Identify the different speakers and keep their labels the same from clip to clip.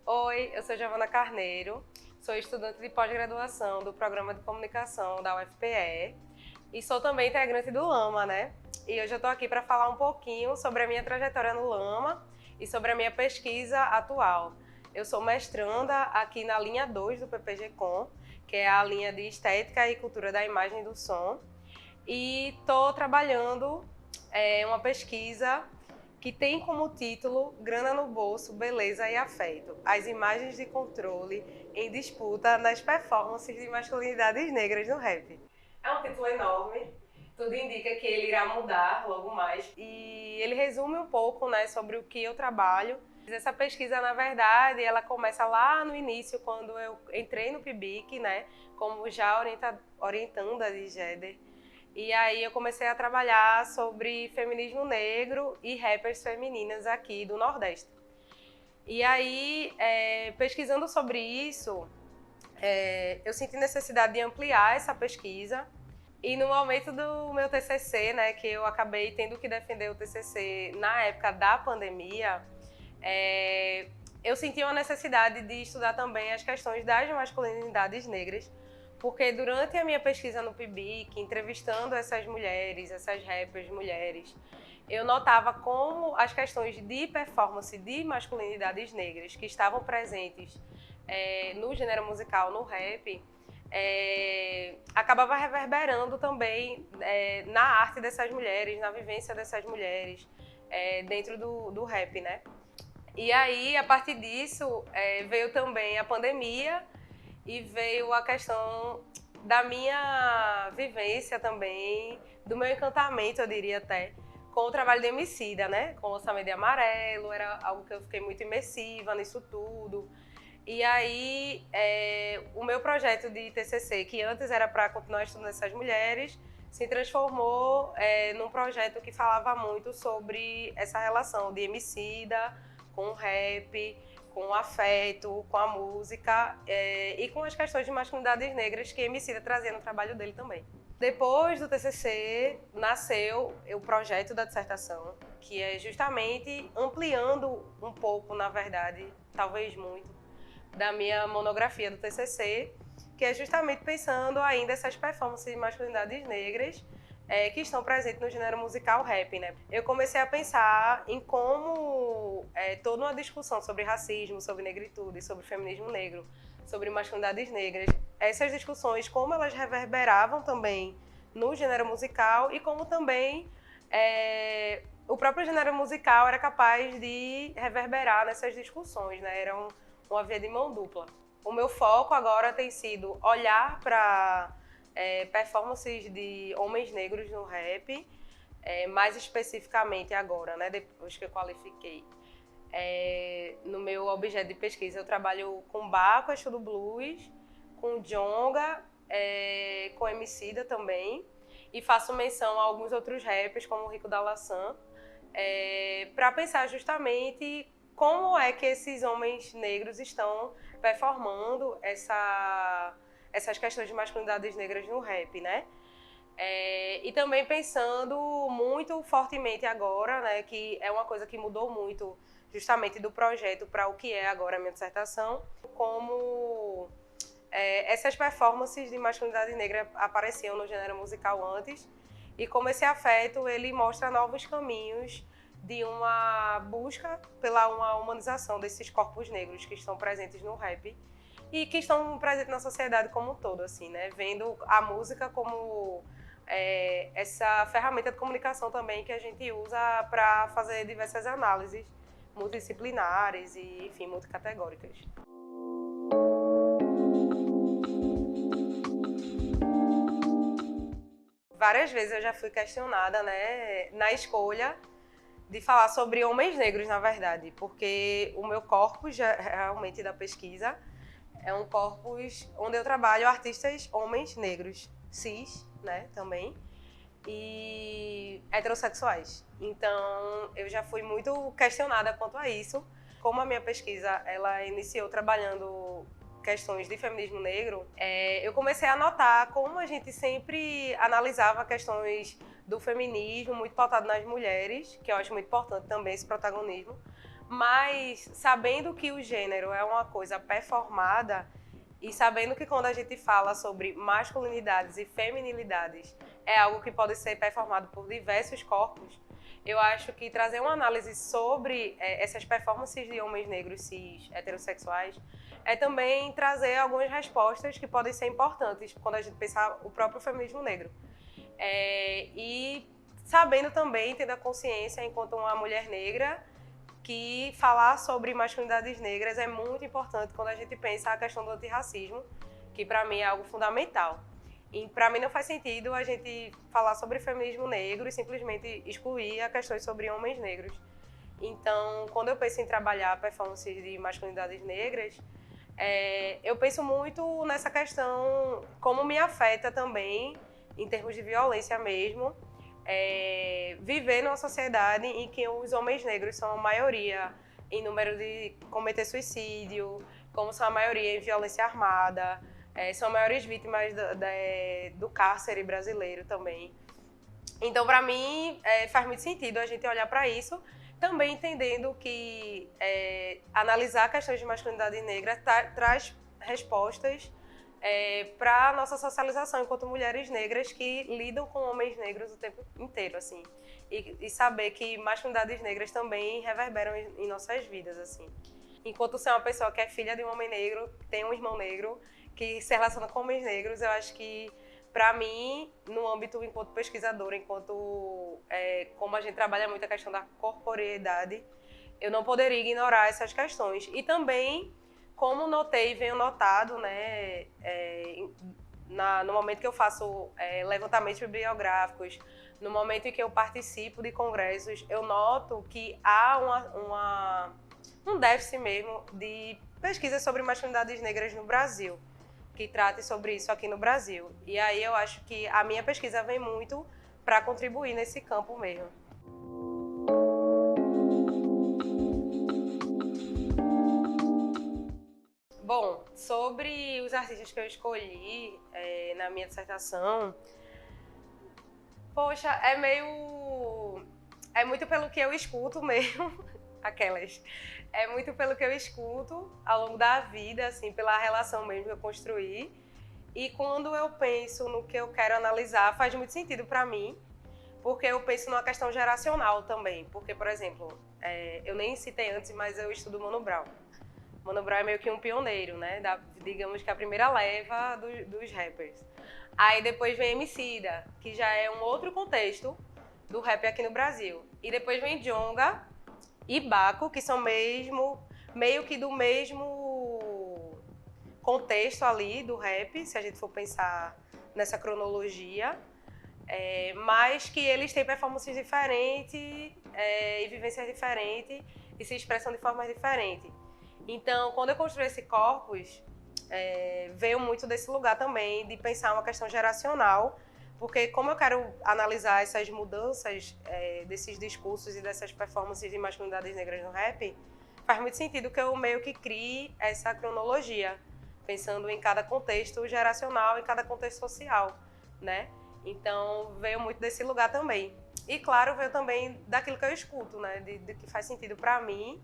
Speaker 1: Oi, eu sou Giovana Carneiro, sou estudante de pós-graduação do Programa de Comunicação da UFPE e sou também integrante do Lama, né? E hoje eu estou aqui para falar um pouquinho sobre a minha trajetória no Lama e sobre a minha pesquisa atual. Eu sou mestranda aqui na linha 2 do PPG-Com, que é a linha de Estética e Cultura da Imagem e do Som, e estou trabalhando uma pesquisa que tem como título Grana no Bolso, Beleza e Afeto, as imagens de controle em disputa nas performances de masculinidades negras no rap. É um título enorme, tudo indica que ele irá mudar logo mais e ele resume um pouco, né, sobre o que eu trabalho. Essa pesquisa, na verdade, ela começa lá no início, quando eu entrei no PIBIC, né, como já orientanda de Géder. E aí eu comecei a trabalhar sobre feminismo negro e rappers femininas aqui do Nordeste. E aí, pesquisando sobre isso, eu senti necessidade de ampliar essa pesquisa. E no momento do meu TCC, né, que eu acabei tendo que defender o TCC na época da pandemia, eu senti uma necessidade de estudar também as questões das masculinidades negras, porque durante a minha pesquisa no PIBIC, entrevistando essas mulheres, essas rappers mulheres, eu notava como as questões de performance de masculinidades negras que estavam presentes no gênero musical, no rap, acabava reverberando também na arte dessas mulheres, na vivência dessas mulheres dentro do rap, né? E aí, a partir disso, veio também a pandemia, e veio a questão da minha vivência também, do meu encantamento, eu diria até, com o trabalho de Emicida, né? Com o lançamento de Amarelo, era algo que eu fiquei muito imersiva nisso tudo. E aí, o meu projeto de TCC, que antes era para continuar estudando essas mulheres, se transformou num projeto que falava muito sobre essa relação de Emicida com o rap, com o afeto, com a música e com as questões de masculinidades negras que Emicida trazia no trabalho dele também. Depois do TCC, nasceu o projeto da dissertação, que é justamente ampliando um pouco, na verdade, talvez muito, da minha monografia do TCC, que é justamente pensando ainda essas performances de masculinidades negras que estão presentes no gênero musical rap, né? Eu comecei a pensar em como toda uma discussão sobre racismo, sobre negritude, sobre feminismo negro, sobre masculinidades negras, essas discussões, como elas reverberavam também no gênero musical e como também o próprio gênero musical era capaz de reverberar nessas discussões, né? Era uma via de mão dupla. O meu foco agora tem sido olhar para performances de homens negros no rap, mais especificamente agora, né, depois que eu qualifiquei. No meu objeto de pesquisa eu trabalho com Baco, Exu do Blues, com Djonga, com Emicida também, e faço menção a alguns outros rappers, como o Rico da Laçã, para pensar justamente como é que esses homens negros estão performando essas questões de masculinidades negras no rap, né? E também pensando muito fortemente agora, né, que é uma coisa que mudou muito justamente do projeto para o que é agora a minha dissertação, como essas performances de masculinidade negra apareciam no gênero musical antes e como esse afeto ele mostra novos caminhos de uma busca pela uma humanização desses corpos negros que estão presentes no rap e que estão presentes na sociedade como um todo, assim, né? Vendo a música como essa ferramenta de comunicação também que a gente usa para fazer diversas análises multidisciplinares e, enfim, multicategóricas. Várias vezes eu já fui questionada, né, na escolha de falar sobre homens negros, na verdade, porque o meu corpus realmente da pesquisa é um corpus onde eu trabalho artistas homens negros, cis, né, também, e heterossexuais. Então, eu já fui muito questionada quanto a isso. Como a minha pesquisa, ela iniciou trabalhando questões de feminismo negro, eu comecei a notar como a gente sempre analisava questões do feminismo, muito pautado nas mulheres, que eu acho muito importante também esse protagonismo, mas sabendo que o gênero é uma coisa performada e sabendo que quando a gente fala sobre masculinidades e feminilidades é algo que pode ser performado por diversos corpos, eu acho que trazer uma análise sobre essas performances de homens negros cis heterossexuais é também trazer algumas respostas que podem ser importantes quando a gente pensar o próprio feminismo negro. E sabendo também, tendo a consciência enquanto uma mulher negra, que falar sobre masculinidades negras é muito importante quando a gente pensa a questão do antirracismo, que para mim é algo fundamental. E para mim não faz sentido a gente falar sobre feminismo negro e simplesmente excluir a questões sobre homens negros. Então, quando eu penso em trabalhar performances de masculinidades negras, eu penso muito nessa questão, como me afeta também, em termos de violência mesmo, viver numa sociedade em que os homens negros são a maioria em número de cometer suicídio, como são a maioria em violência armada, são maiores vítimas do cárcere brasileiro também. Então, para mim, faz muito sentido a gente olhar para isso, também entendendo que analisar questões de masculinidade negra traz respostas para a nossa socialização enquanto mulheres negras que lidam com homens negros o tempo inteiro, assim. E saber que masculinidades negras também reverberam em nossas vidas, assim. Enquanto você é uma pessoa que é filha de um homem negro, tem um irmão negro, que se relaciona com homens negros, eu acho que, para mim, no âmbito enquanto pesquisadora, como a gente trabalha muito a questão da corporeidade, eu não poderia ignorar essas questões. E também, como notei e venho notado, né, no momento que eu faço levantamentos bibliográficos, no momento em que eu participo de congressos, eu noto que há um déficit mesmo de pesquisa sobre masculinidades negras no Brasil, que trate sobre isso aqui no Brasil. E aí eu acho que a minha pesquisa vem muito para contribuir nesse campo mesmo. Bom, sobre os artistas que eu escolhi na minha dissertação, poxa, é muito pelo que eu escuto mesmo, é muito pelo que eu escuto ao longo da vida, assim, pela relação mesmo que eu construí. E quando eu penso no que eu quero analisar, faz muito sentido para mim, porque eu penso numa questão geracional também. Porque, por exemplo, eu nem citei antes, mas eu estudo Mano Brown. Mano Brown é meio que um pioneiro, né? Digamos que a primeira leva dos rappers. Aí depois vem Emicida, que já é um outro contexto do rap aqui no Brasil. E depois vem Djonga e Baco, que são meio que do mesmo contexto ali do rap, se a gente for pensar nessa cronologia, mas que eles têm performances diferentes e vivências diferentes e se expressam de formas diferentes. Então, quando eu construí esse corpus, veio muito desse lugar também, de pensar uma questão geracional, porque como eu quero analisar essas mudanças desses discursos e dessas performances de masculinidades negras no rap, faz muito sentido que eu meio que crie essa cronologia, pensando em cada contexto geracional, em cada contexto social, né? Então, veio muito desse lugar também. E, claro, veio também daquilo que eu escuto, né? De que faz sentido para mim,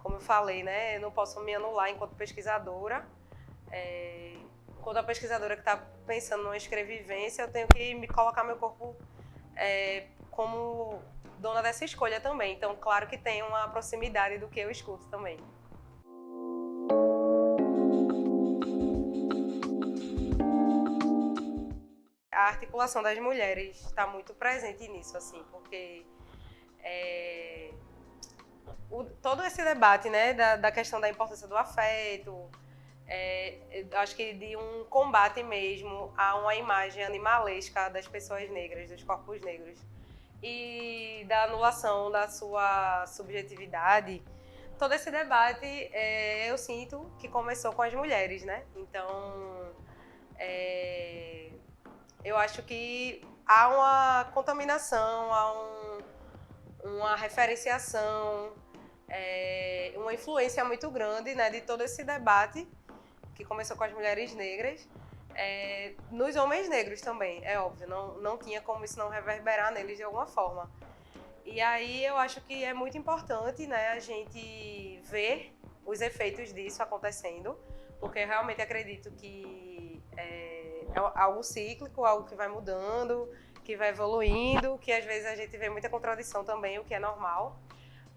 Speaker 1: como eu falei, né? Eu não posso me anular enquanto pesquisadora. Enquanto a pesquisadora que está pensando numa escrevivência, eu tenho que me colocar meu corpo como dona dessa escolha também. Então, claro que tem uma proximidade do que eu escuto também. A articulação das mulheres está muito presente nisso, assim, porque todo esse debate, né, da questão da importância do afeto, acho que de um combate mesmo a uma imagem animalesca das pessoas negras, dos corpos negros, e da anulação da sua subjetividade, todo esse debate eu sinto que começou com as mulheres, né? Então, eu acho que há uma contaminação, há uma referenciação, uma influência muito grande, né, de todo esse debate que começou com as mulheres negras, nos homens negros também, é óbvio, não tinha como isso não reverberar neles de alguma forma. E aí eu acho que é muito importante, né, a gente ver os efeitos disso acontecendo, porque eu realmente acredito que é algo cíclico, algo que vai mudando, que vai evoluindo, que às vezes a gente vê muita contradição também, o que é normal,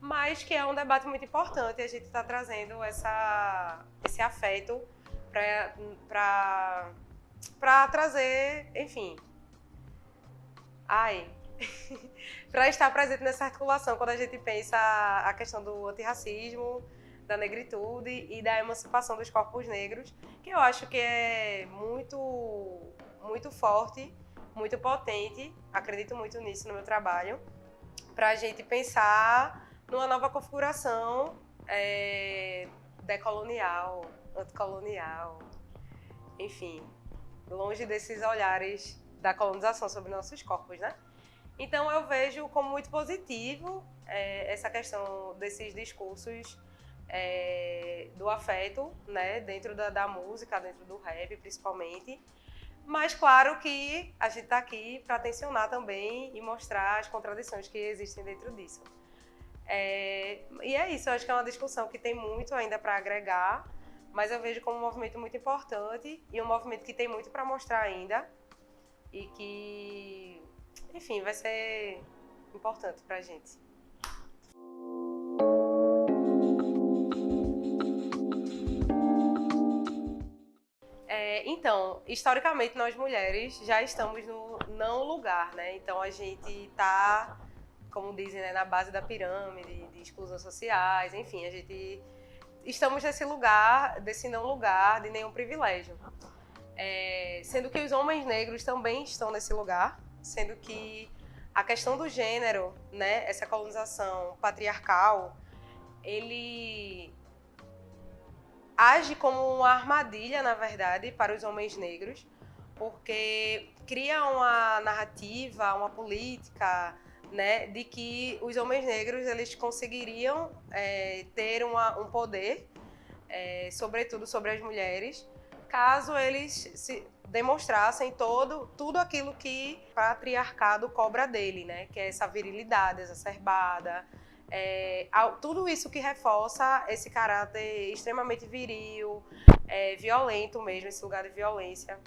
Speaker 1: mas que é um debate muito importante e a gente está trazendo esse afeto para trazer, enfim, para estar presente nessa articulação quando a gente pensa a questão do antirracismo, da negritude e da emancipação dos corpos negros, que eu acho que é muito forte, muito potente, acredito muito nisso no meu trabalho, para a gente pensar numa nova configuração decolonial, anticolonial, enfim, longe desses olhares da colonização sobre nossos corpos, né? Então eu vejo como muito positivo essa questão desses discursos do afeto, né, dentro da música, dentro do rap principalmente, mas claro que a gente está aqui para tensionar também e mostrar as contradições que existem dentro disso. E é isso, eu acho que é uma discussão que tem muito ainda para agregar, mas eu vejo como um movimento muito importante e um movimento que tem muito para mostrar ainda e que, enfim, vai ser importante para a gente. Então, historicamente, nós mulheres já estamos no não lugar, né? Então, a gente está, como dizem, né, na base da pirâmide, de exclusões sociais, enfim, a gente estamos nesse lugar, desse não lugar, de nenhum privilégio. Sendo que os homens negros também estão nesse lugar, sendo que a questão do gênero, né, essa colonização patriarcal, ele age como uma armadilha, na verdade, para os homens negros, porque cria uma narrativa, uma política, né, de que os homens negros eles conseguiriam ter um poder, sobretudo sobre as mulheres, caso eles se demonstrassem tudo aquilo que o patriarcado cobra dele, né, que é essa virilidade exacerbada, tudo isso que reforça esse caráter extremamente viril, violento mesmo, esse lugar de violência.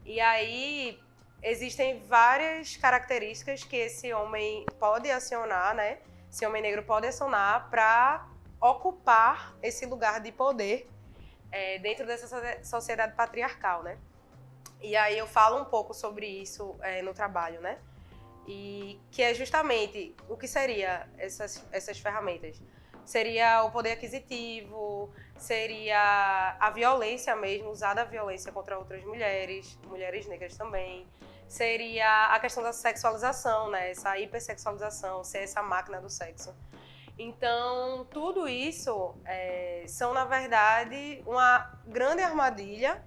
Speaker 1: E aí existem várias características que esse homem pode acionar, né? Esse homem negro pode acionar para ocupar esse lugar de poder dentro dessa sociedade patriarcal, né? E aí eu falo um pouco sobre isso no trabalho, né? E que é justamente o que seria essas ferramentas. Seria o poder aquisitivo, seria a violência mesmo, usar a violência contra outras mulheres negras também. Seria a questão da sexualização, né? Essa hipersexualização, ser essa máquina do sexo. Então, tudo isso são, na verdade, uma grande armadilha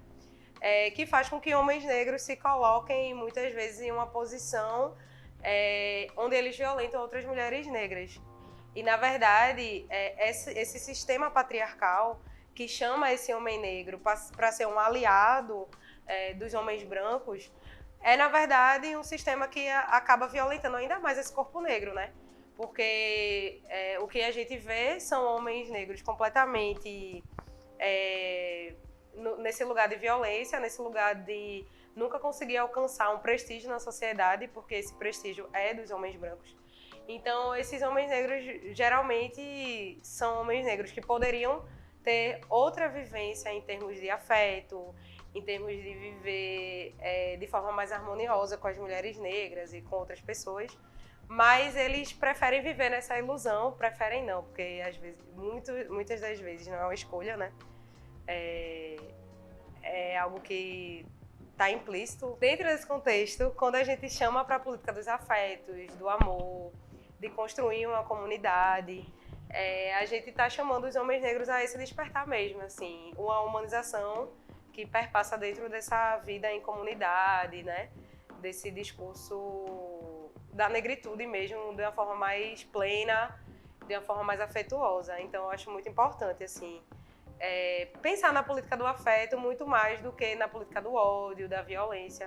Speaker 1: que faz com que homens negros se coloquem, muitas vezes, em uma posição onde eles violentam outras mulheres negras. E, na verdade, esse sistema patriarcal que chama esse homem negro para ser um aliado dos homens brancos na verdade, um sistema que acaba violentando ainda mais esse corpo negro, né? Porque o que a gente vê são homens negros completamente nesse lugar de violência, nesse lugar de nunca conseguir alcançar um prestígio na sociedade, porque esse prestígio é dos homens brancos. Então, esses homens negros geralmente são homens negros que poderiam ter outra vivência em termos de afeto, em termos de viver de forma mais harmoniosa com as mulheres negras e com outras pessoas, mas eles preferem viver nessa ilusão, preferem não, porque às vezes, muitas das vezes não é uma escolha, né? É algo que está implícito. Dentro desse contexto, quando a gente chama para a política dos afetos, do amor, de construir uma comunidade, a gente está chamando os homens negros a esse despertar mesmo, assim, uma humanização que perpassa dentro dessa vida em comunidade, né? Desse discurso da negritude mesmo, de uma forma mais plena, de uma forma mais afetuosa. Então, eu acho muito importante, assim, pensar na política do afeto muito mais do que na política do ódio, da violência.